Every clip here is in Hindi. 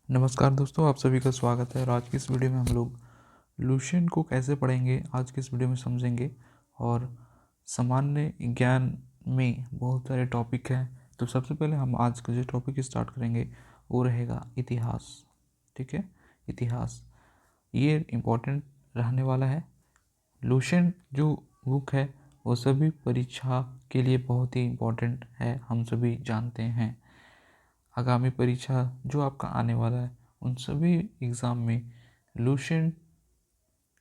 नमस्कार दोस्तों, आप सभी का स्वागत है। और आज की इस वीडियो में हम लोग लुसेंट को कैसे पढ़ेंगे, आज की इस वीडियो में समझेंगे। और सामान्य ज्ञान में बहुत सारे टॉपिक हैं, तो सबसे पहले हम आज का जो टॉपिक स्टार्ट करेंगे वो रहेगा इतिहास। ठीक है, इतिहास ये इम्पोर्टेंट रहने वाला है। लुसेंट जो बुक है वो सभी परीक्षा के लिए बहुत ही इम्पोर्टेंट है, हम सभी जानते हैं। आगामी परीक्षा जो आपका आने वाला है उन सभी एग्ज़ाम में लुसेंट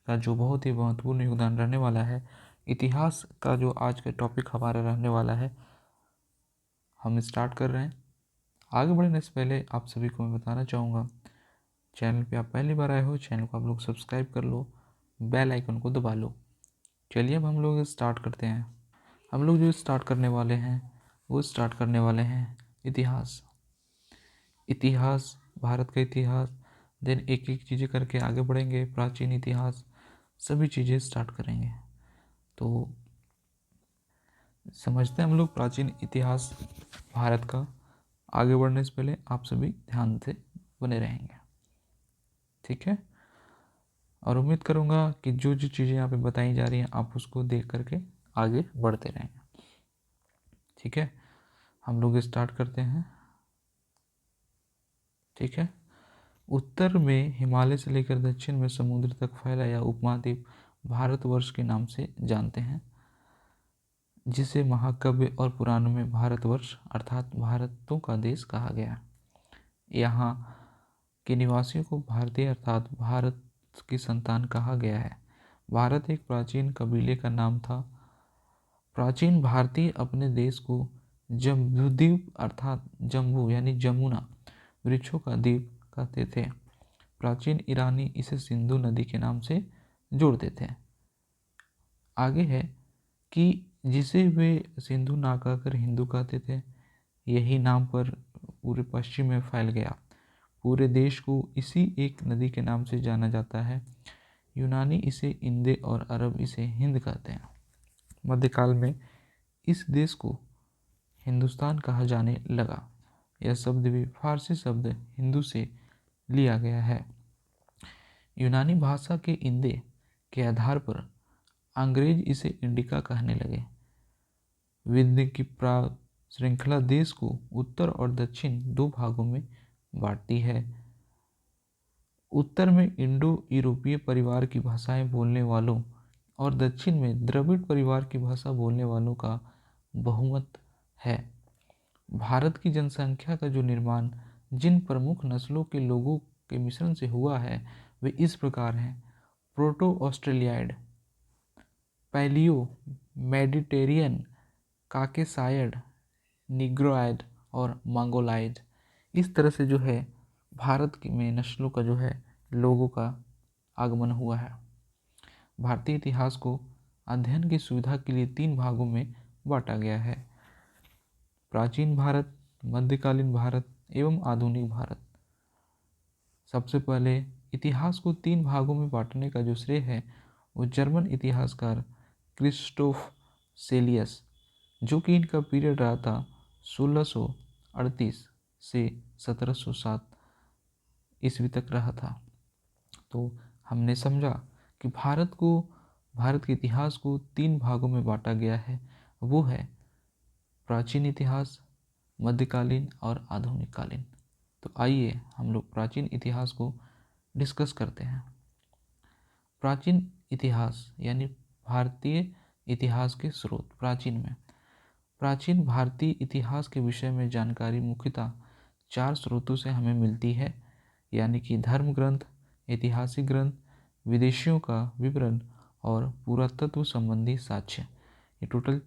का जो बहुत ही महत्वपूर्ण योगदान रहने वाला है। इतिहास का जो आज का टॉपिक हमारा रहने वाला है, हम स्टार्ट कर रहे हैं। आगे बढ़ने से पहले आप सभी को मैं बताना चाहूँगा, चैनल पे आप पहली बार आए हो, चैनल को आप लोग सब्सक्राइब कर लो, बेल आइकन को दबा लो। चलिए अब हम लोग स्टार्ट करते हैं। हम लोग जो स्टार्ट करने वाले हैं वो स्टार्ट करने वाले हैं इतिहास। इतिहास, भारत का इतिहास, देन एक एक चीज़ें करके आगे बढ़ेंगे। प्राचीन इतिहास, सभी चीज़ें स्टार्ट करेंगे। तो समझते हैं हम लोग प्राचीन इतिहास भारत का। आगे बढ़ने से पहले आप सभी ध्यान से बने रहेंगे, ठीक है। और उम्मीद करूँगा कि जो जो चीज़ें यहाँ पे बताई जा रही हैं आप उसको देख करके आगे बढ़ते रहेंगे, ठीक है। हम लोग स्टार्ट करते हैं, ठीक है। उत्तर में हिमालय से लेकर दक्षिण में समुद्र तक फैला यह उपमहाद्वीप भारतवर्ष के नाम से जानते हैं, जिसे महाकाव्य और पुराणों में भारतवर्ष अर्थात भारतों का देश कहा गया। यहाँ के निवासियों को भारतीय अर्थात भारत की संतान कहा गया है। भारत एक प्राचीन कबीले का नाम था। प्राचीन भारतीय अपने देश को जम्बूद्वीप अर्थात जम्बू यानी जमुना वृक्षों का द्वीप कहते थे। प्राचीन ईरानी इसे सिंधु नदी के नाम से जोड़ते थे। आगे है कि जिसे वे सिंधु ना कहकर हिंदू कहते थे, यही नाम पर पूरे पश्चिम में फैल गया। पूरे देश को इसी एक नदी के नाम से जाना जाता है। यूनानी इसे इंदे और अरब इसे हिंद कहते हैं। मध्यकाल में इस देश को हिंदुस्तान कहा जाने लगा। यह शब्द भी फारसी शब्द हिंदू से लिया गया है। यूनानी भाषा के इंदे के आधार पर अंग्रेज इसे इंडिका कहने लगे। विंध्य की श्रृंखला देश को उत्तर और दक्षिण दो भागों में बांटती है। उत्तर में इंडो यूरोपीय परिवार की भाषाएं बोलने वालों और दक्षिण में द्रविड़ परिवार की भाषा बोलने वालों का बहुमत है। भारत की जनसंख्या का जो निर्माण जिन प्रमुख नस्लों के लोगों के मिश्रण से हुआ है वे इस प्रकार हैं: proto Australoid, paleo Mediterranean, Caucasoid, Negroid और मंगोलाइड। इस तरह से जो है भारत में नस्लों का जो है लोगों का आगमन हुआ है। भारतीय इतिहास को अध्ययन की सुविधा के लिए तीन भागों में बांटा गया है: प्राचीन भारत, मध्यकालीन भारत एवं आधुनिक भारत। सबसे पहले इतिहास को तीन भागों में बांटने का जो श्रेय है वो जर्मन इतिहासकार क्रिस्टोफ सेलियस, जो कि इनका पीरियड रहा था 1638 से 1707 ईस्वी तक रहा था। तो हमने समझा कि भारत के इतिहास को तीन भागों में बांटा गया है। वो है प्राचीन इतिहास, मध्यकालीन और आधुनिक कालीन। तो आइए हम लोग प्राचीन इतिहास को डिस्कस करते हैं। प्राचीन इतिहास यानी भारतीय इतिहास के स्रोत। प्राचीन भारतीय इतिहास के विषय में जानकारी मुख्यतः चार स्रोतों से हमें मिलती है, यानी कि धर्म ग्रंथ, ऐतिहासिक ग्रंथ, विदेशियों का विवरण और पुरातत्व संबंधी साक्ष्य। ये टोटल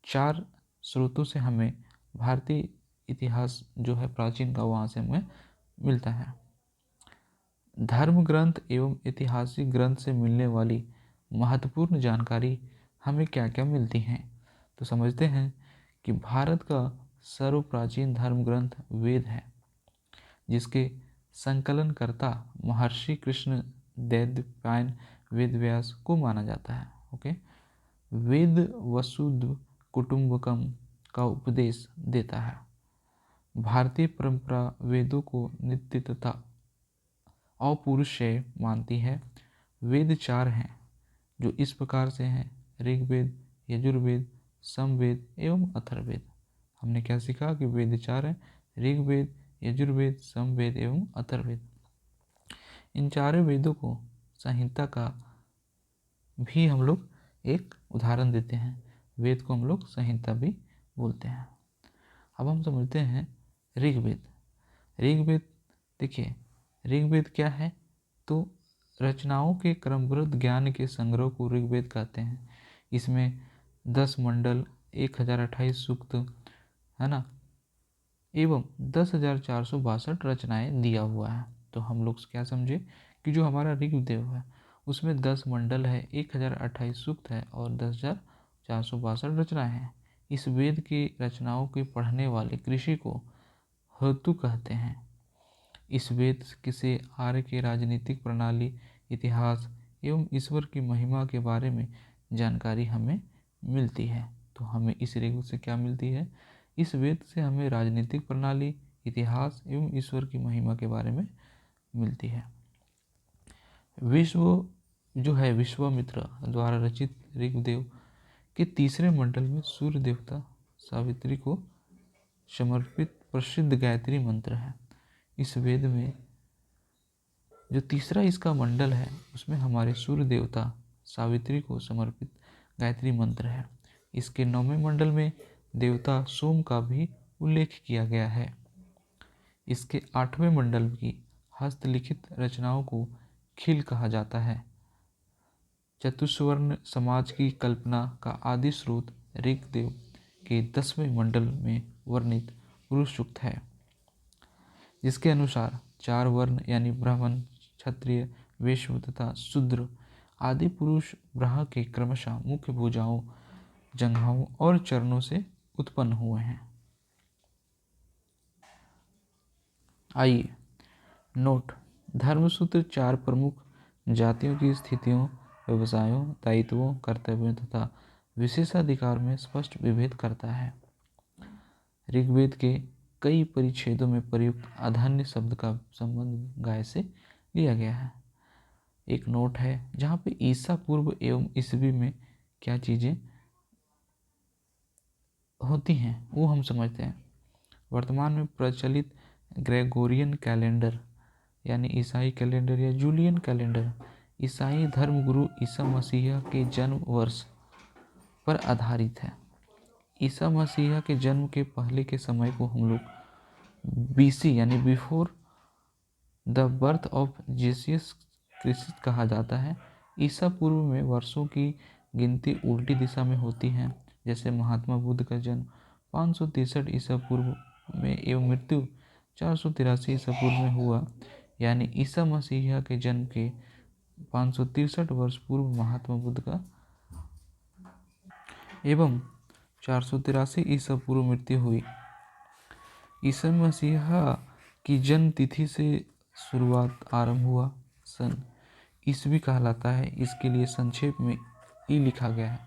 चार स्रोतों से हमें भारतीय इतिहास जो है प्राचीन का वहाँ से हमें मिलता है। धर्म ग्रंथ एवं ऐतिहासिक ग्रंथ से मिलने वाली महत्वपूर्ण जानकारी हमें क्या क्या मिलती हैं, तो समझते हैं कि भारत का सर्वप्राचीन धर्म ग्रंथ वेद है, जिसके संकलनकर्ता महर्षि कृष्ण द्वैपायन वेद व्यास को माना जाता है। ओके, वेद वसुध कुटुंबकम का उपदेश देता है। भारतीय परंपरा वेदों को नित्य तथा अपौरुषेय मानती है। वेद 4 हैं जो इस प्रकार से हैं: ऋग्वेद, यजुर्वेद, सामवेद एवं अथर्ववेद। हमने क्या सीखा कि वेद 4 हैं: ऋग्वेद, यजुर्वेद, सामवेद एवं अथर्ववेद। इन चारों वेदों को संहिता का भी हम लोग एक उदाहरण देते हैं। वेद को हम लोग संहिता भी बोलते हैं। अब हम समझते हैं ऋग्वेद। ऋग्वेद, देखिए ऋग्वेद क्या है, तो रचनाओं के क्रमबद्ध ज्ञान के संग्रह को ऋग्वेद कहते हैं। इसमें 10 मंडल, 1028 सूक्त, है ना, एवं 10,462 रचनाएं दिया हुआ है। तो हम लोग क्या समझे कि जो हमारा ऋग्वेद है उसमें 10 मंडल है, 1028 सूक्त है और 10,462 रचनाएं हैं। इस वेद की रचनाओं के पढ़ने वाले कृषि को हेतु कहते हैं। इस वेद से आर्य के राजनीतिक प्रणाली, इतिहास एवं ईश्वर की महिमा के बारे में जानकारी हमें मिलती है। तो हमें इस ऋग्वेद से क्या मिलती है? इस वेद से हमें राजनीतिक प्रणाली, इतिहास एवं ईश्वर की महिमा के बारे में मिलती है। विश्वामित्र द्वारा रचित ऋग्वेद के तीसरे मंडल में सूर्य देवता सावित्री को समर्पित प्रसिद्ध गायत्री मंत्र है। इस वेद में जो तीसरा इसका मंडल है उसमें हमारे सूर्य देवता सावित्री को समर्पित गायत्री मंत्र है। इसके 9वें मंडल में देवता सोम का भी उल्लेख किया गया है। इसके 8वें मंडल की हस्तलिखित रचनाओं को खिल कहा जाता है। चतुस्वर्ण समाज की कल्पना का आदि स्रोत ऋग्वेद के 10वें मंडल में वर्णित पुरुष सूक्त है, जिसके अनुसार 4 वर्ण यानी ब्राह्मण, क्षत्रिय, वैश्य तथा शूद्र आदि पुरुष ब्रह्मा के क्रमशः मुख्य भुजाओं, जंघाओं और चरणों से उत्पन्न हुए हैं। आइए नोट: धर्मसूत्र 4 प्रमुख जातियों की स्थितियों, व्यवसायों, दायित्वों, कर्तव्यों तथा विशेषाधिकार में स्पष्ट विभेद करता है। ऋग्वेद के कई परिच्छेदों में प्रयुक्त अधन्य शब्द का संबंध गाय से लिया गया है। एक नोट है जहाँ पे ईसा पूर्व एवं ईसवी में क्या चीज़ें होती हैं वो हम समझते हैं। वर्तमान में प्रचलित ग्रेगोरियन कैलेंडर यानी ईसाई कैलेंडर या जूलियन कैलेंडर ईसाई धर्मगुरु ईसा मसीह के जन्म वर्ष पर आधारित है। ईसा मसीह के जन्म के पहले के समय को हम लोग बीसी यानी before the birth of Jesus Christ कहा जाता है। ईसा पूर्व में वर्षों की गिनती उल्टी दिशा में होती है। जैसे महात्मा बुद्ध का जन्म 563 ईसा पूर्व में एवं मृत्यु 483 ईसा पूर्व में हुआ, यानी ईसा मसीह के जन्म के 563 वर्ष पूर्व महात्मा बुद्ध का एवं 483 ईसा पूर्व मृत्यु हुई। ईसा मसीह की जन्म तिथि से शुरुआत आरंभ हुआ सन ईसवी कहलाता है। इसके लिए संक्षेप में ई लिखा गया है।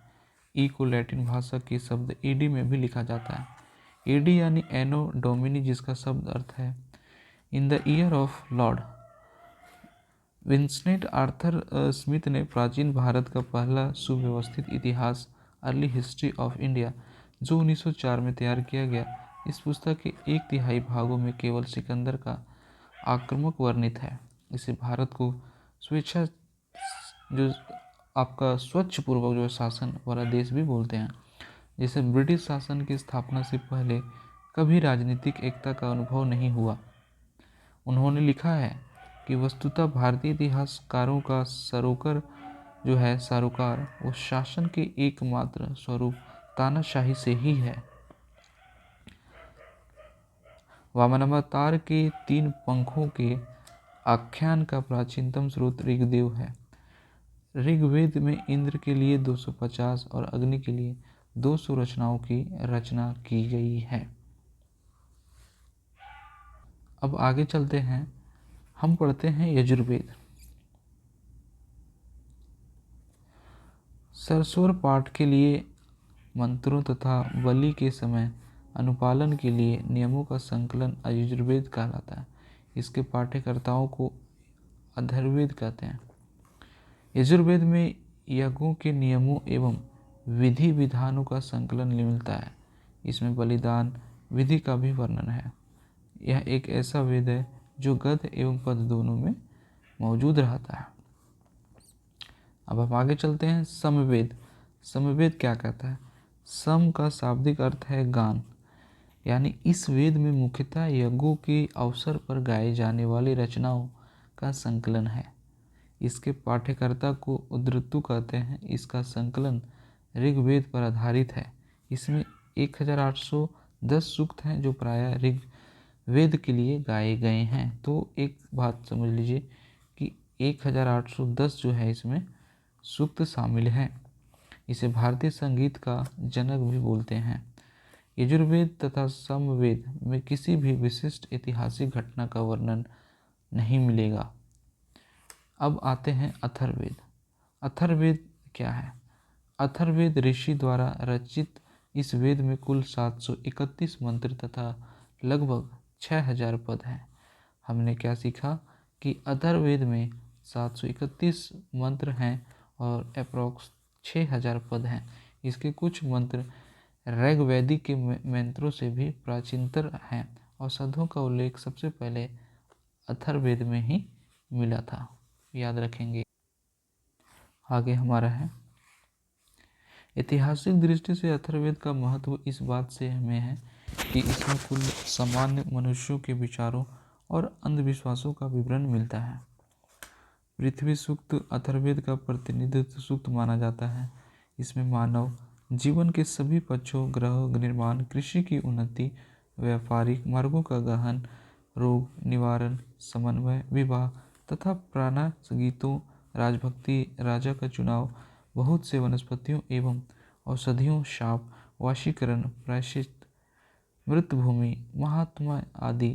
ई को लैटिन भाषा के शब्द एडी में भी लिखा जाता है। एडी यानी एनो डोमिनी, जिसका शब्द अर्थ है in the year of Lord. Vincent Arthur Smith ने प्राचीन भारत का पहला सुव्यवस्थित इतिहास अर्ली हिस्ट्री ऑफ इंडिया जो 1904 में तैयार किया गया, इस पुस्तक के 1/3 भागों में केवल सिकंदर का आक्रमक वर्णित है। इसे भारत को स्वेच्छा जो आपका स्वच्छ पूर्वक जो शासन वाला देश भी बोलते हैं। जैसे ब्रिटिश शासन की स्थापना से पहले कभी राजनीतिक एकता का अनुभव नहीं हुआ। उन्होंने लिखा है कि वस्तुतः भारतीय इतिहासकारों का सरोकार वो शासन के एकमात्र स्वरूप तानाशाही से ही है। वामनावतार के 3 पंखों के आख्यान का प्राचीनतम स्रोत ऋग्वेद है। ऋग्वेद में इंद्र के लिए 250 और अग्नि के लिए 200 रचनाओं की रचना की गई है। अब आगे चलते हैं, हम पढ़ते हैं यजुर्वेद। सरस्वर पाठ के लिए मंत्रों तथा बलि के समय अनुपालन के लिए नियमों का संकलन यजुर्वेद कहलाता है। इसके पाठ्यकर्ताओं को अथर्ववेद कहते हैं। यजुर्वेद में यज्ञों के नियमों एवं विधि विधानों का संकलन मिलता है। इसमें बलिदान विधि का भी वर्णन है। यह एक ऐसा वेद है जो गद्य एवं पद्य दोनों में मौजूद रहता है। अब आप आगे चलते हैं। समवेद। समवेद क्या कहता है? सम का शाब्दिक अर्थ है गान, यानी इस वेद में मुख्यतः यज्ञों के अवसर पर गाए जाने वाली रचनाओं का संकलन है। इसके पाठ्यकर्ता को उद्धृतु कहते हैं। इसका संकलन ऋग्वेद पर आधारित है। इसमें 1810 सूक्त हैं जो प्रायः ऋग्वेद के लिए गाए गए हैं। तो एक बात समझ लीजिए कि 1810 जो है इसमें सूक्त शामिल हैं। इसे भारतीय संगीत का जनक भी बोलते हैं। यजुर्वेद तथा सामवेद में किसी भी विशिष्ट ऐतिहासिक घटना का वर्णन नहीं मिलेगा। अब आते हैं अथर्ववेद। अथर्ववेद क्या है? अथर्ववेद ऋषि द्वारा रचित इस वेद में कुल 731 मंत्र तथा लगभग 6000 पद हैं। हमने क्या सीखा कि अथर्ववेद में 731 मंत्र हैं और अप्रॉक्स 6000 पद हैं। इसके कुछ मंत्र ऋग्वेदी के मंत्रों से भी प्राचीनतर हैं और साधुओं का उल्लेख सबसे पहले अथर्ववेद में ही मिला था, याद रखेंगे। आगे हमारा है ऐतिहासिक दृष्टि से अथर्ववेद का महत्व इस बात से हमें है कि इसमें कुल सामान्य मनुष्यों के विचारों और अंधविश्वासों का विवरण मिलता है। पृथ्वी सूक्त अथर्ववेद का प्रतिनिधित्व सूक्त माना जाता है। इसमें मानव जीवन के सभी पक्षों, ग्रह निर्माण, कृषि की उन्नति, व्यापारिक मार्गों का गहन, रोग निवारण, समन्वय, विवाह तथा प्राण गीतों, राजभक्ति, राजा का चुनाव, बहुत से वनस्पतियों एवं औषधियों, शाप, वाशीकरण, प्रायश्चित, मृतभूमि, महात्मा आदि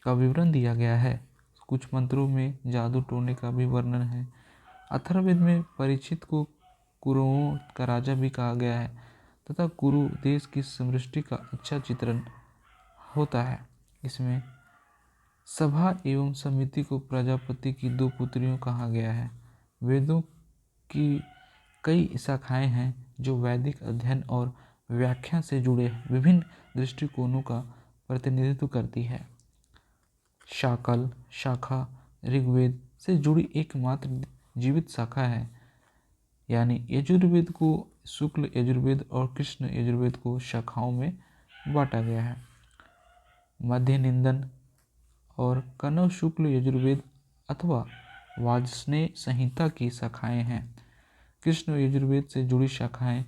का विवरण दिया गया है। कुछ मंत्रों में जादू टोने का भी वर्णन है। अथर्ववेद में परीक्षित को कुरुओं का राजा भी कहा गया है तथा कुरु देश की समृद्धि का अच्छा चित्रण होता है। इसमें सभा एवं समिति को प्रजापति की 2 पुत्रियों कहा गया है। वेदों की कई शाखाएं हैं जो वैदिक अध्ययन और व्याख्या से जुड़े विभिन्न दृष्टिकोणों का प्रतिनिधित्व करती है। शाखा ऋग्वेद से जुड़ी एकमात्र जीवित शाखा है, यानी यजुर्वेद को शुक्ल यजुर्वेद और कृष्ण यजुर्वेद को शाखाओं में बांटा गया है। मध्य निंदन और कनव शुक्ल यजुर्वेद अथवा वाजस्नेय संहिता की शाखाएं हैं। कृष्ण यजुर्वेद से जुड़ी शाखाएं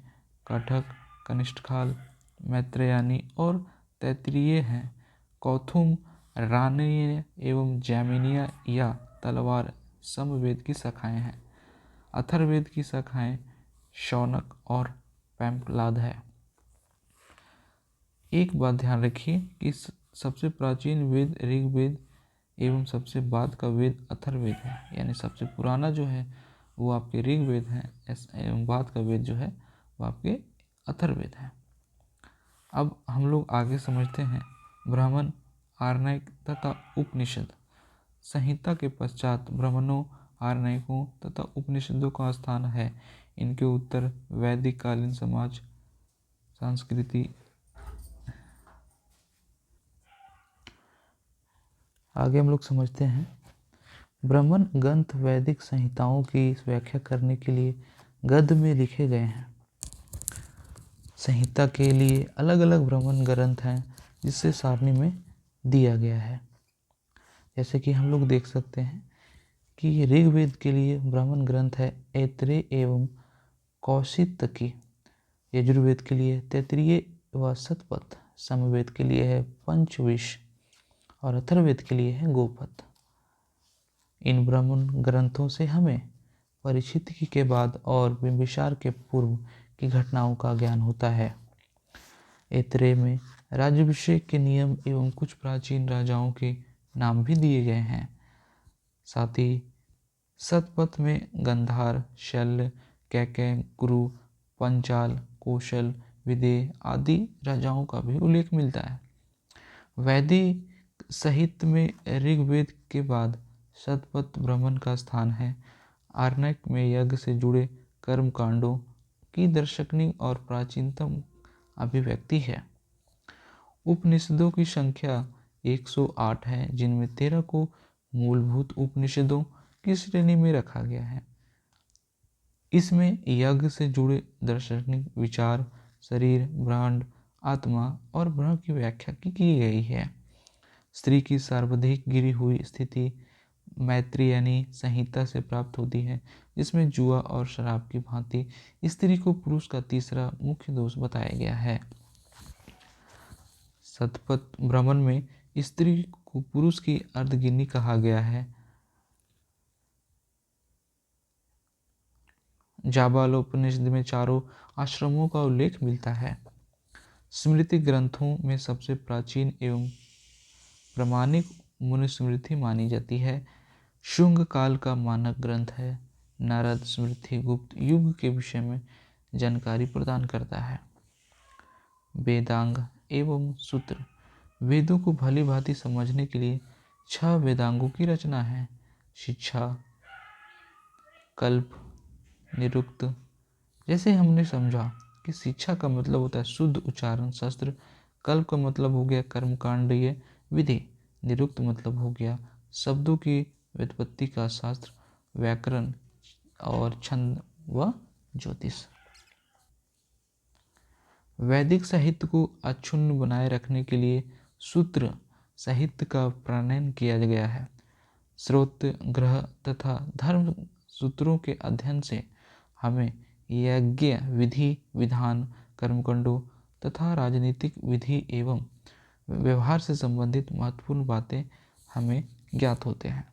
कटक, कनिष्ठकाल, मैत्रेयानी और तैत्तिरीय हैं। कौथुम, राणीय एवं जैमिनीय या तलवार समवेद की शाखाएं हैं। अथर्ववेद की शाखाएं शौनक और पैम्पलाद है। एक बात ध्यान रखिए कि सबसे प्राचीन वेद ऋग्वेद एवं सबसे बाद का वेद अथर्ववेद है, यानी सबसे पुराना जो है वो आपके ऋग्वेद है एवं बाद का वेद जो है वो आपके अथर्ववेद है। अब हम लोग आगे समझते हैं ब्राह्मण, आर्णयक तथा उपनिषद। संहिता के पश्चात ब्राह्मणों, आर्णयकों तथा उपनिषदों का स्थान है। इनके उत्तर वैदिक कालीन समाज संस्कृति। आगे हम लोग समझते हैं ब्राह्मण ग्रंथ वैदिक संहिताओं की व्याख्या करने के लिए गद्य में लिखे गए हैं। संहिता के लिए अलग अलग ब्राह्मण ग्रंथ हैं जिसे सारणी में दिया गया है। जैसे कि हम लोग देख सकते हैं कि ऋग्वेद के लिए ब्राह्मण ग्रंथ है ऐत्रेय एवं कौशितकी। यजुर्वेद के लिए तैत्तिरीय व शतपथ। सामवेद के लिए है पंचविश और अथर्ववेद के लिए है गोपथ। इन ब्राह्मण ग्रंथों से हमें परिचिति के बाद और बिंबिसार के पूर्व की घटनाओं का ज्ञान होता है। ऐत्रेय में राज्याभिषेक के नियम एवं कुछ प्राचीन राजाओं के नाम भी दिए गए हैं। साथ ही शतपथ में गंधार, शल्य, कैकेय, कुरु, पंचाल, कौशल, विदेह आदि राजाओं का भी उल्लेख मिलता है। वैदिक साहित्य में ऋग्वेद के बाद शतपथ ब्राह्मण का स्थान है। आरण्यक में यज्ञ से जुड़े कर्म कांडों की दर्शकनी और प्राचीनतम अभिव्यक्ति है। उपनिषदों की संख्या 108 है, जिनमें 13 को मूलभूत उपनिषदों की श्रेणी में रखा गया है। इसमें यज्ञ से जुड़े दार्शनिक विचार, शरीर, ब्रह्मांड, आत्मा और ब्रह्म की व्याख्या की गई है। स्त्री की सर्वाधिक गिरी हुई स्थिति मैत्रेयनी संहिता से प्राप्त होती है, जिसमें जुआ और शराब की भांति स्त्री को पुरुष का तीसरा मुख्य दोष बताया गया है। शतपथ ब्राह्मण में स्त्री को पुरुष की अर्धगिनी कहा गया है। जाबालोपनिषद में चारों आश्रमों का उल्लेख मिलता है। स्मृति ग्रंथों में सबसे प्राचीन एवं प्रामाणिक मनुस्मृति मानी जाती है। शुंग काल का मानक ग्रंथ है। नारद स्मृति गुप्त युग के विषय में जानकारी प्रदान करता है। वेदांग एवं सूत्र वेदों को भली भांति समझने के लिए 6 वेदांगों की रचना है। शिक्षा, कल्प, निरुक्त। जैसे हमने समझा कि शिक्षा का मतलब होता है शुद्ध उच्चारण शास्त्र, कल्प का मतलब हो गया कर्मकांडीय विधि, निरुक्त मतलब हो गया शब्दों की व्युत्पत्ति का शास्त्र, व्याकरण और छंद व ज्योतिष। वैदिक साहित्य को अक्षुण्ण बनाए रखने के लिए सूत्र साहित्य का प्रणयन किया गया है। स्रोत, ग्रह तथा धर्म सूत्रों के अध्ययन से हमें यज्ञ विधि, विधान, कर्मकांडों तथा राजनीतिक विधि एवं व्यवहार से संबंधित महत्वपूर्ण बातें हमें ज्ञात होते हैं।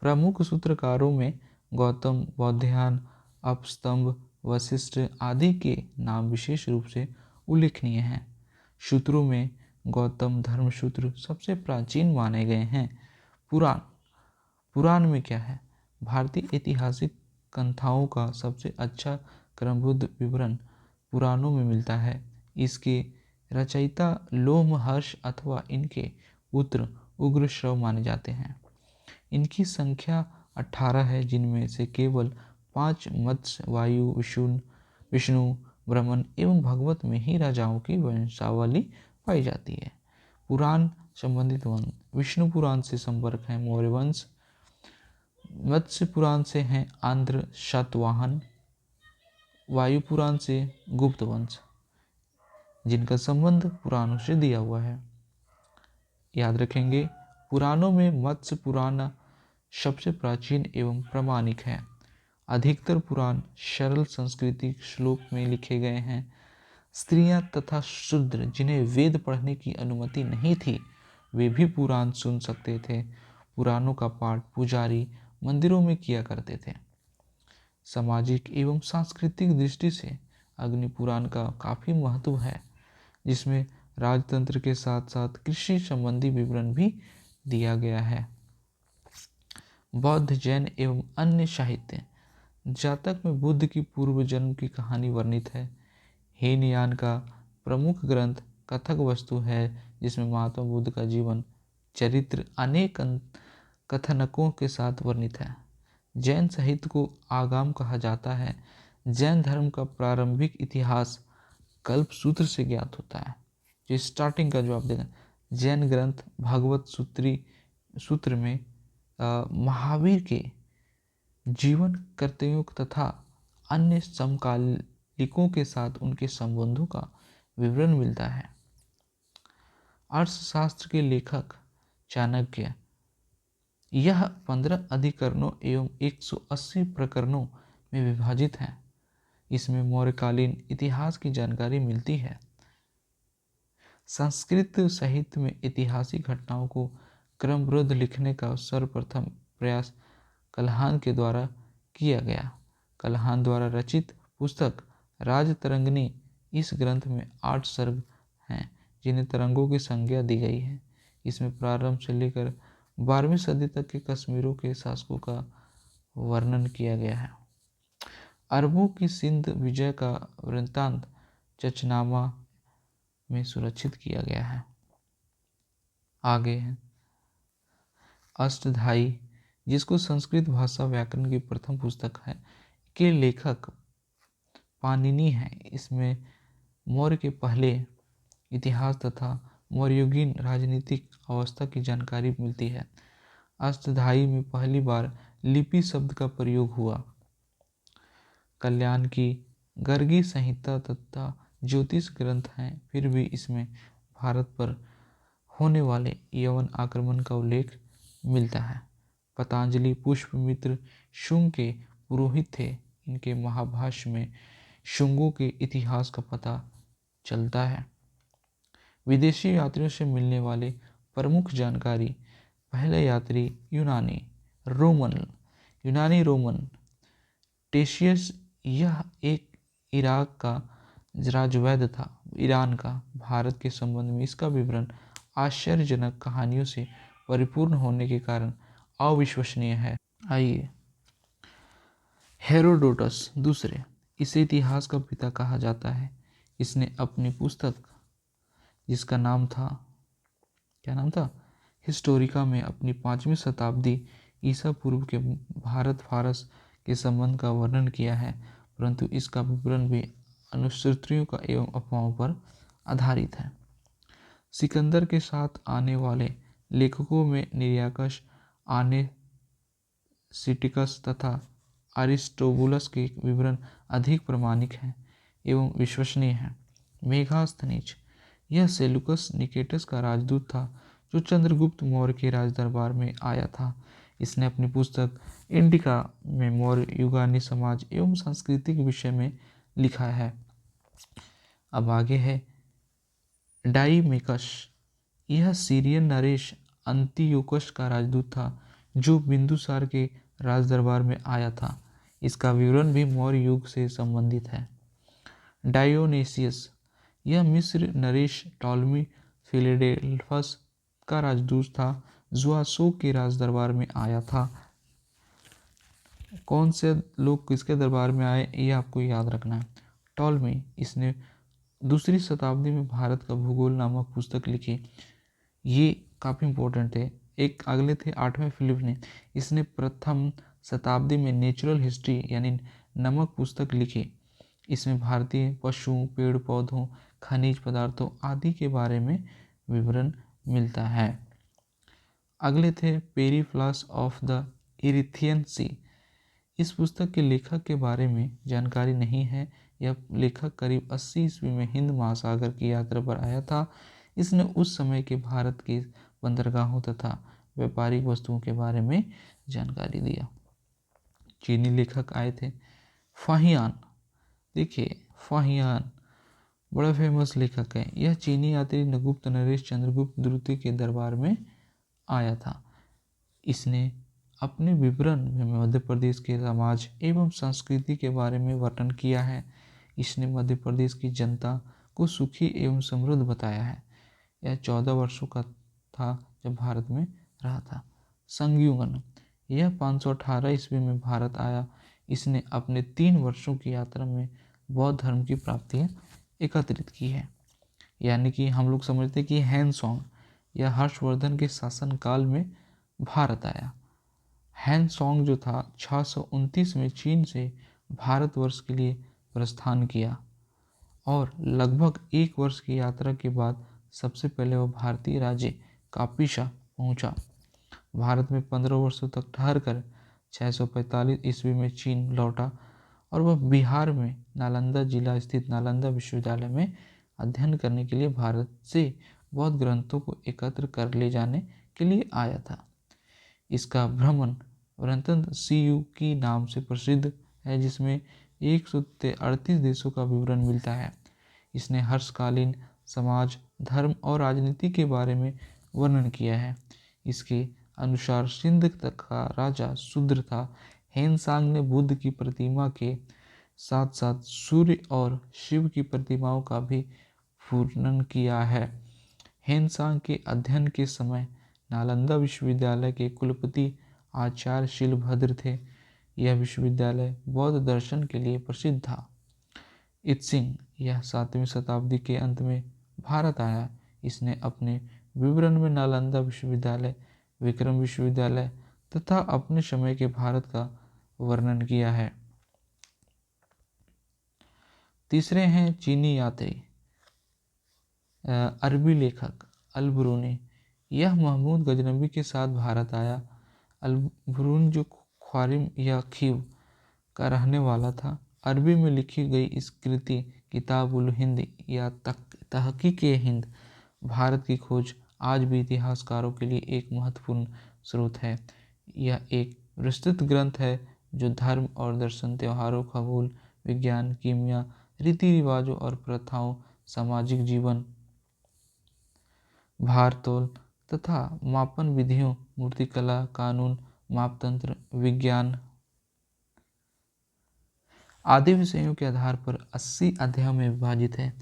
प्रमुख सूत्रकारों में गौतम, बौधायन, अपस्तंभ, वशिष्ठ आदि के नाम विशेष रूप से उल्लेखनीय हैं। सूत्रों में गौतम धर्मसूत्र सबसे प्राचीन माने गए हैं। पुराण में क्या है? भारतीय ऐतिहासिक कथाओं का सबसे अच्छा क्रमबद्ध विवरण पुराणों में मिलता है। इसके रचयिता लोमहर्ष अथवा इनके पुत्र उग्रश्रव माने जाते हैं। इनकी संख्या 18 है, जिनमें से केवल 5 मत्स्य, वायु, विष्णु, ब्रह्मन एवं भगवत में ही राजाओं की वंशावली पाई जाती है। पुराण संबंधित वंश विष्णु पुराण से संपर्क है मौर्य वंश, मत्स्य पुराण से हैं आंध्र शातवाहन, वायु पुराण से गुप्त वंश, जिनका संबंध पुराणों से दिया हुआ है। याद रखेंगे, पुराणों में मत्स्य पुराण सबसे प्राचीन एवं प्रामाणिक है। अधिकतर पुराण सरल सांस्कृतिक श्लोक में लिखे गए हैं। स्त्रियां तथा शूद्र जिन्हें वेद पढ़ने की अनुमति नहीं थी, वे भी पुराण सुन सकते थे। पुराणों का पाठ पुजारी मंदिरों में किया करते थे। सामाजिक एवं सांस्कृतिक दृष्टि से अग्नि पुराण का काफ़ी महत्व है, जिसमें राजतंत्र के साथ साथ कृषि संबंधी विवरण भी दिया गया है। बौद्ध, जैन एवं अन्य साहित्य जातक में बुद्ध की पूर्व जन्म की कहानी वर्णित है। हीनयान का प्रमुख ग्रंथ कथक वस्तु है, जिसमें महात्मा बुद्ध का जीवन चरित्र अनेक कथनकों के साथ वर्णित है। जैन साहित्य को आगम कहा जाता है। जैन धर्म का प्रारंभिक इतिहास कल्प सूत्र से ज्ञात होता है। जो स्टार्टिंग का जो आप देखें, जैन ग्रंथ भागवत सूत्र में महावीर के जीवन कर्तव्यों तथा अन्य समकालिकों के साथ उनके संबंधों का विवरण मिलता है। अर्थशास्त्र के लेखक चाणक्य यह 15 अधिकरणों एवं 180 प्रकरणों में विभाजित है। इसमें मौर्यकालीन इतिहास की जानकारी मिलती है। संस्कृत साहित्य में ऐतिहासिक घटनाओं को क्रमबद्ध लिखने का सर्वप्रथम प्रयास कल्हान के द्वारा किया गया। कल्हान द्वारा रचित पुस्तक राजतरंगिणी, इस ग्रंथ में 8 सर्ग हैं, जिन्हें तरंगों की संज्ञा दी गई है। इसमें प्रारंभ से लेकर 12वीं सदी तक के कश्मीरों के शासकों का वर्णन किया गया है। अरबों की सिंध विजय का वृत्तांत चचनामा में सुरक्षित किया गया है। आगे है अष्टधाई, जिसको संस्कृत भाषा व्याकरण की प्रथम पुस्तक है, के लेखक पाणिनि हैं। इसमें मौर्य के पहले इतिहास तथा मौर्ययुगीन राजनीतिक अवस्था की जानकारी मिलती है। अष्टधाई में पहली बार लिपि शब्द का प्रयोग हुआ। कल्याण की गर्गी संहिता तथा ज्योतिष ग्रंथ हैं, फिर भी इसमें भारत पर होने वाले यवन आक्रमण का उल्लेख मिलता है। पतंजलि पुष्यमित्र शुंग के पुरोहित थे। इनके महाभाष्य में शुंगों के इतिहास का पता चलता है। विदेशी यात्रियों से मिलने वाले प्रमुख जानकारी: पहले यात्री यूनानी रोमन टेशियस, यह एक इराक का राजवैद्य था। ईरान का भारत के संबंध में इसका विवरण आश्चर्यजनक कहानियों से परिपूर्ण होने के कारण अविश्वसनीय है। आइए, हेरोडोटस दूसरे, इसे इतिहास का पिता कहा जाता है। इसने अपनी पुस्तक, जिसका नाम था, क्या नाम था, हिस्टोरिका में अपनी 5वीं शताब्दी ईसा पूर्व के भारत फारस के संबंध का वर्णन किया है, परंतु इसका विवरण भी अनुश्रुतियों का एवं अफवाहों पर आधारित है। सिकंदर के साथ आने वाले लेखकों में निरियाकस, सिटिकस तथा अरिस्टोबुलस के विवरण अधिक प्रामाणिक हैं एवं विश्वसनीय हैं। मेगास्थनीज, यह सेलुकस निकेटस का राजदूत था जो चंद्रगुप्त मौर्य के राजदरबार में आया था। इसने अपनी पुस्तक इंडिका में मौर्य युगानी समाज एवं सांस्कृतिक विषय में लिखा है। अब आगे है डाइमेकस, यह सीरियन नरेश अंतियोकस का राजदूत था जो बिंदुसार के राजदरबार में आया था। इसका विवरण भी मौर्य युग से संबंधित है। डायोनेसियस, यह मिस्र नरेश टॉलमी फिलेडेल्फस का राजदूत था जो अशोक के राजदरबार में आया था। कौन से लोग किसके दरबार में आए, ये आपको याद रखना है। टॉलमी, इसने 2री शताब्दी में भारत का भूगोल नामक पुस्तक लिखी। ये काफ़ी इंपॉर्टेंट थे। एक अगले थे 8वें फिलिप ने। इसने प्रथम शताब्दी में नेचुरल हिस्ट्री यानी नमक पुस्तक लिखी। इसमें भारतीय पशुओं, पेड़ पौधों, खनिज पदार्थों आदि के बारे में विवरण मिलता है। अगले थे पेरीप्लस ऑफ द इरिथियन सी। इस पुस्तक के लेखक के बारे में जानकारी नहीं है। यह लेखक करीब 80 ईस्वी में हिंद महासागर की यात्रा पर आया था। इसने उस समय के भारत के बंदरगाहों तथा व्यापारिक वस्तुओं के बारे में जानकारी दिया। चीनी लेखक आए थे फाहियान। देखिए, फाहियान बड़ा फेमस लेखक है। यह चीनी यात्री गुप्त नरेश चंद्रगुप्त द्वितीय के दरबार में आया था। इसने अपने विवरण में मध्य प्रदेश के समाज एवं संस्कृति के बारे में वर्णन किया है। इसने मध्य प्रदेश की जनता को सुखी एवं समृद्ध बताया है। यह 14 वर्षों का था जब भारत में रहा था। संग्युगन, यह 518 ईस्वी में भारत आया। इसने अपने 3 वर्षों की यात्रा में बौद्ध धर्म की प्राप्तियां एकत्रित की है। यानी कि हम लोग समझते कि हैनसोंग, यह हर्षवर्धन के शासनकाल में भारत आया। हैनसोंग जो था 629 में चीन से भारतवर्ष के लिए प्रस्थान किया और लगभग 1 वर्ष की यात्रा के बाद सबसे पहले वह भारतीय राज्य कापिसा पहुंचा। भारत में 15 वर्षों तक ठहरकर 645 ईस्वी में चीन लौटा और वह बिहार में नालंदा जिला स्थित नालंदा विश्वविद्यालय में अध्ययन करने के लिए भारत से बौद्ध ग्रंथों को एकत्र कर ले जाने के लिए आया था। इसका भ्रमण वृत्तांत CU की नाम से प्रसिद्ध है, जिसमें 138 देशों का विवरण मिलता है। इसने हर्षकालीन समाज, धर्म और राजनीति के बारे में वर्णन किया है। इसके अनुसार सिंध तक का राजा शूद्र था। हेनसांग ने बुद्ध की प्रतिमा के साथ साथ सूर्य और शिव की प्रतिमाओं का भी वर्णन किया है। हेनसांग के अध्ययन के समय नालंदा विश्वविद्यालय के कुलपति आचार्य शीलभद्र थे। यह विश्वविद्यालय बौद्ध दर्शन के लिए प्रसिद्ध था। इत्सिंग, यह 7वीं शताब्दी के अंत में भारत आया। इसने अपने विवरण में नालंदा विश्वविद्यालय विक्रम विश्वविद्यालय तथा अपने समय के भारत का वर्णन किया है। तीसरे हैं चीनी यात्री अरबी लेखक अल ब्रूनी। यह महमूद गजनबी के साथ भारत आया। अल ब्रून जो ख्वारिम या खीव का रहने वाला था। अरबी में लिखी गई इस कृति किताब उल हिंद या तहकीक हिंद भारत की खोज आज भी इतिहासकारों के लिए एक महत्वपूर्ण स्रोत है। यह एक विस्तृत ग्रंथ है जो धर्म और दर्शन, त्योहारों, खगोल विज्ञान, कीमिया, रीति रिवाजों और प्रथाओं, सामाजिक जीवन, भारतोल तथा मापन विधियों, मूर्तिकला, कानून, मापतंत्र, विज्ञान आदि विषयों के आधार पर 80 अध्यायों में विभाजित है।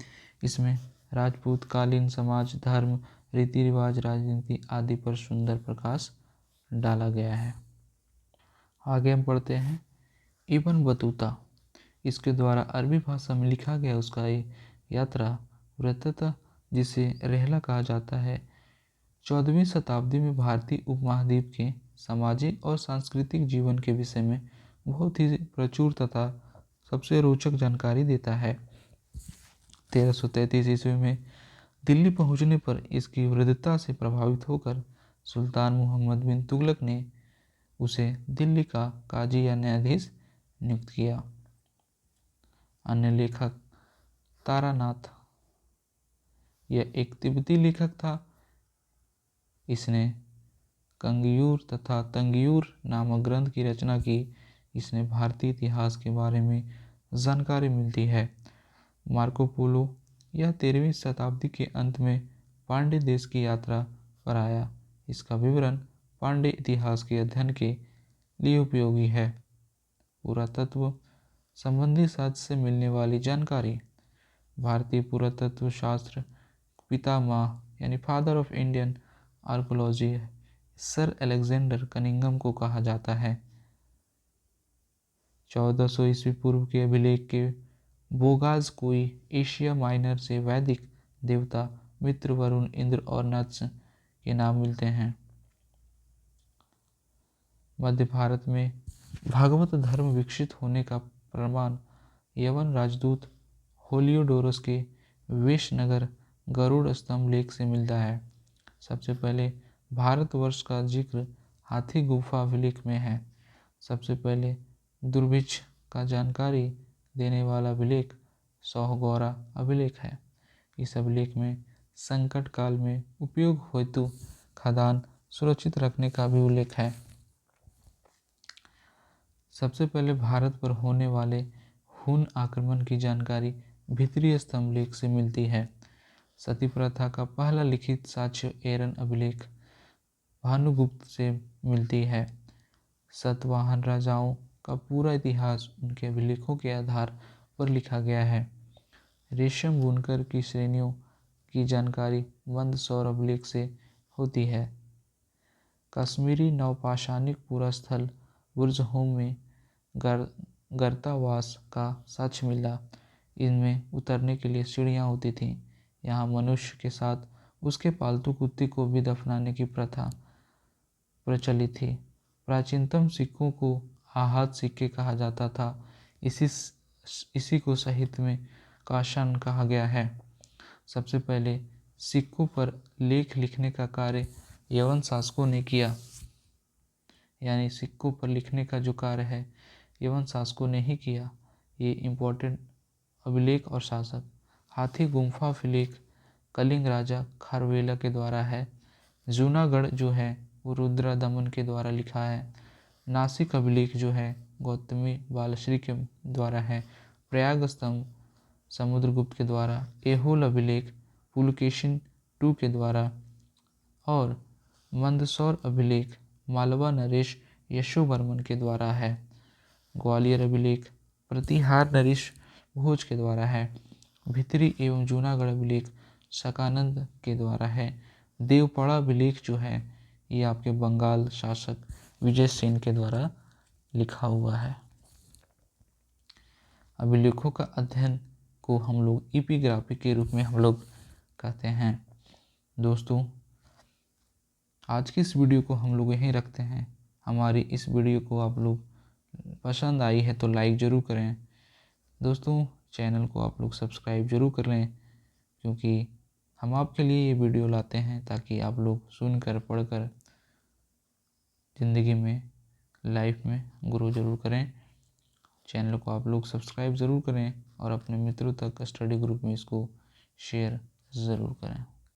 इसमें राजपूत कालीन समाज, धर्म, रीति रिवाज, राजनीति आदि पर सुंदर प्रकाश डाला गया है। आगे हम पढ़ते हैं इब्न बतूता। इसके द्वारा अरबी भाषा में लिखा गया उसका ये यात्रा वृत्तता, जिसे रेहला कहा जाता है, 14वीं शताब्दी में भारतीय उपमहाद्वीप के सामाजिक और सांस्कृतिक जीवन के विषय में बहुत ही प्रचुर तथा सबसे रोचक जानकारी देता है। 1333 ईस्वी में दिल्ली पहुंचने पर इसकी वृद्धता से प्रभावित होकर सुल्तान मोहम्मद बिन तुगलक ने उसे दिल्ली का काजी या न्यायाधीश नियुक्त किया। अन्य लेखक तारानाथ, यह एक तिब्बती लेखक था। इसने कंगियूर तथा तंगियूर नामक ग्रंथ की रचना की। इसने भारतीय इतिहास के बारे में जानकारी मिलती है। मार्को पोलो यह 13वीं शताब्दी के अंत में पांड्य देश की यात्रा पर आया। इसका विवरण पांड्य इतिहास के अध्ययन के लिए उपयोगी है। पुरातत्व संबंधी साक्ष्य से मिलने वाली जानकारी। भारतीय पुरातत्व शास्त्र पितामह यानी father of Indian archaeology sir Alexander Cunningham को कहा जाता है। 1400 ईस्वी पूर्व के अभिलेख के बोगाज कोई एशिया माइनर से वैदिक देवता मित्र, वरुण, इंद्र और नत्स के नाम मिलते हैं। मध्य भारत में भागवत धर्म विकसित होने का प्रमाण यवन राजदूत होलियोडोरस के वेशनगर गरुड़ स्तंभ लेख से मिलता है। सबसे पहले भारतवर्ष का जिक्र हाथी गुफा अभिलेख में है। सबसे पहले दुर्भिक्ष का जानकारी देने वाला अभिलेख सौहगौरा अभिलेख है। इस अभिलेख में संकट काल में उपयोग हेतु खदान सुरक्षित रखने का भी उल्लेख है। सबसे पहले भारत पर होने वाले हुन आक्रमण की जानकारी भीतरी स्तंभ लेख से मिलती है। सती प्रथा का पहला लिखित साक्ष्य एरन अभिलेख भानुगुप्त से मिलती है। सतवाहन राजाओं का पूरा इतिहास उनके अभिलेखों के आधार पर लिखा गया है। रेशम बुनकर की श्रेणियों की जानकारी मंदसौर अभिलेख से होती है। कश्मीरी नवपाषाणिक पूरा स्थल बुर्जहोम में गर्तावास का साक्ष्य मिला। इनमें उतरने के लिए सीढ़ियाँ होती थीं। यहाँ मनुष्य के साथ उसके पालतू कुत्ते को भी दफनाने की प्रथा प्रचलित थी। प्राचीनतम सिक्कों को आहत सिक्के कहा जाता था। इसी को साहित्य में काशान कहा गया है। सबसे पहले सिक्कों पर लेख लिखने का कार्य यवन शासकों ने किया। यानी सिक्कों पर लिखने का जो कार्य है यवन शासकों ने ही किया। ये इम्पोर्टेंट अभिलेख और शासक। हाथी गुम्फा अभिलेख कलिंग राजा खारवेला के द्वारा है। जूनागढ़ जो है वो रुद्रा दमन के द्वारा लिखा है। नासिक अभिलेख जो है गौतमी बालश्री के द्वारा है। प्रयाग स्तंभ समुद्रगुप्त के द्वारा। एहोल अभिलेख पुलकेशिन II के द्वारा और मंदसौर अभिलेख मालवा नरेश यशोवर्मन के द्वारा है। ग्वालियर अभिलेख प्रतिहार नरेश भोज के द्वारा है। भितरी एवं जूनागढ़ अभिलेख शकानंद के द्वारा है। देवपड़ा अभिलेख जो है ये आपके बंगाल शासक विजय सेन के द्वारा लिखा हुआ है। अभिलेखों का अध्ययन को हम लोग एपिग्राफी के रूप में हम लोग कहते हैं। दोस्तों आज की इस वीडियो को हम लोग यहीं रखते हैं। हमारी इस वीडियो को आप लोग पसंद आई है तो लाइक ज़रूर करें। दोस्तों, चैनल को आप लोग सब्सक्राइब ज़रूर कर लें, क्योंकि हम आपके लिए ये वीडियो लाते हैं ताकि आप लोग सुनकर पढ़कर ज़िंदगी में, लाइफ में ग्रो ज़रूर करें। चैनल को आप लोग सब्सक्राइब ज़रूर करें और अपने मित्रों तक स्टडी ग्रुप में इसको शेयर ज़रूर करें।